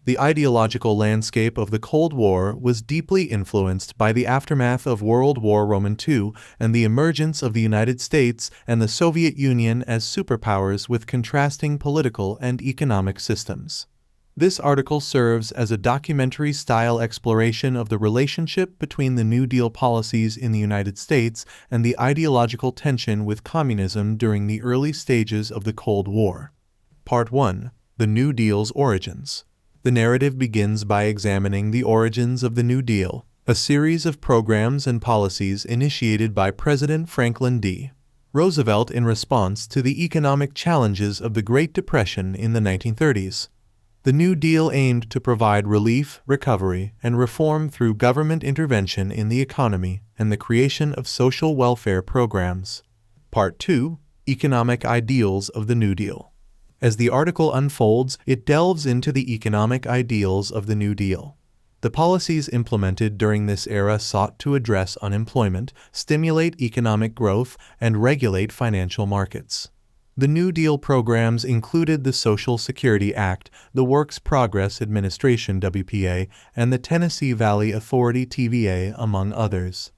The ideological landscape of the Cold War was deeply influenced by the aftermath of World War II and the emergence of the United States and the Soviet Union as superpowers with contrasting political and economic systems. This article serves as a documentary-style exploration of the relationship between the New Deal policies in the United States and the ideological tension with communism during the early stages of the Cold War. Part 1. The New Deal's Origins. The narrative begins by examining the origins of the New Deal, a series of programs and policies initiated by President Franklin D. Roosevelt in response to the economic challenges of the Great Depression in the 1930s. The New Deal aimed to provide relief, recovery, and reform through government intervention in the economy and the creation of social welfare programs. Part 2. Economic Ideals of the New Deal. As the article unfolds, it delves into the economic ideals of the New Deal. The policies implemented during this era sought to address unemployment, stimulate economic growth, and regulate financial markets. The New Deal programs included the Social Security Act, the Works Progress Administration (WPA), and the Tennessee Valley Authority (TVA), among others.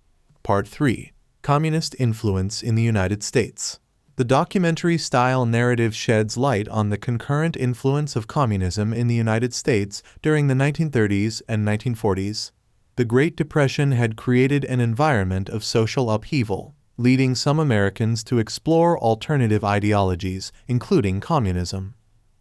Part 3. Communist Influence in the United States. The documentary-style narrative sheds light on the concurrent influence of communism in the United States during the 1930s and 1940s. The Great Depression had created an environment of social upheaval, leading some Americans to explore alternative ideologies, including communism.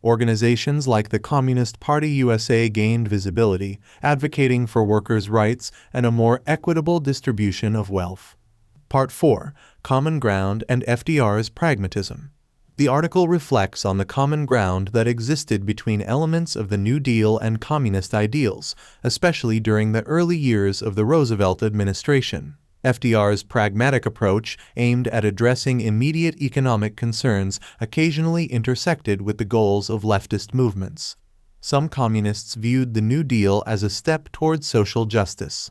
Organizations like the Communist Party USA gained visibility, advocating for workers' rights and a more equitable distribution of wealth. Part 4. Common Ground and FDR's Pragmatism. The article reflects on the common ground that existed between elements of the New Deal and communist ideals, especially during the early years of the Roosevelt administration. FDR's pragmatic approach, aimed at addressing immediate economic concerns, occasionally intersected with the goals of leftist movements. Some communists viewed the New Deal as a step toward social justice.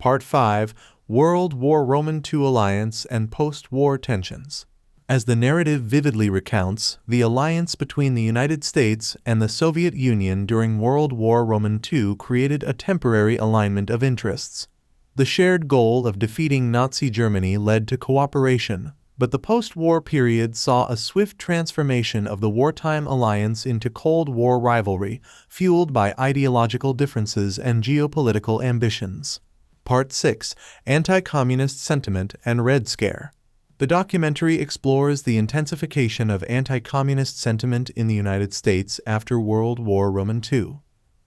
Part 5. World War II Alliance and Post-War Tensions. As the narrative vividly recounts, the alliance between the United States and the Soviet Union during World War II created a temporary alignment of interests. The shared goal of defeating Nazi Germany led to cooperation, but the post-war period saw a swift transformation of the wartime alliance into Cold War rivalry, fueled by ideological differences and geopolitical ambitions. Part 6. Anti-Communist Sentiment and Red Scare. The documentary explores the intensification of anti-communist sentiment in the United States after World War II.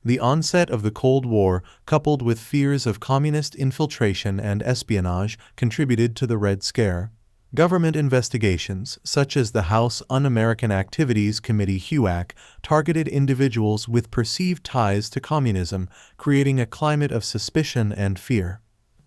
The onset of the Cold War, coupled with fears of communist infiltration and espionage, contributed to the Red Scare. Government investigations, such as the House Un-American Activities Committee (HUAC), targeted individuals with perceived ties to communism, creating a climate of suspicion and fear.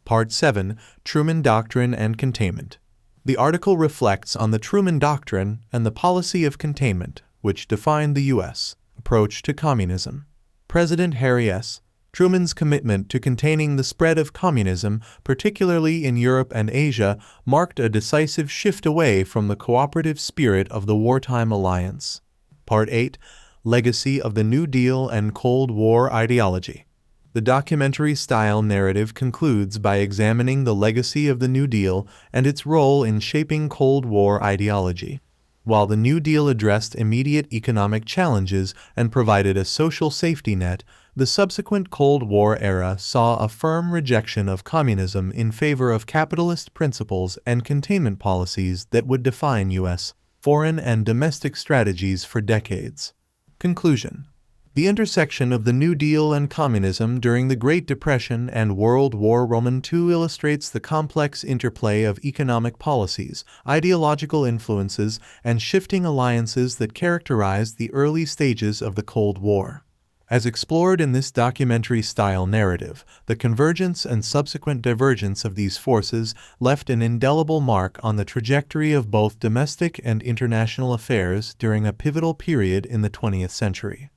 Part 7. Truman Doctrine and Containment. The article reflects on the Truman Doctrine and the policy of containment, which defined the U.S. approach to communism. President Harry S. Truman's commitment to containing the spread of communism, particularly in Europe and Asia, marked a decisive shift away from the cooperative spirit of the wartime alliance. Part 8. Legacy of the New Deal and Cold War Ideology. The documentary-style narrative concludes by examining the legacy of the New Deal and its role in shaping Cold War ideology. While the New Deal addressed immediate economic challenges and provided a social safety net, the subsequent Cold War era saw a firm rejection of communism in favor of capitalist principles and containment policies that would define U.S. foreign and domestic strategies for decades. Conclusion. The intersection of the New Deal and communism during the Great Depression and World War II illustrates the complex interplay of economic policies, ideological influences, and shifting alliances that characterized the early stages of the Cold War. As explored in this documentary-style narrative, the convergence and subsequent divergence of these forces left an indelible mark on the trajectory of both domestic and international affairs during a pivotal period in the 20th century.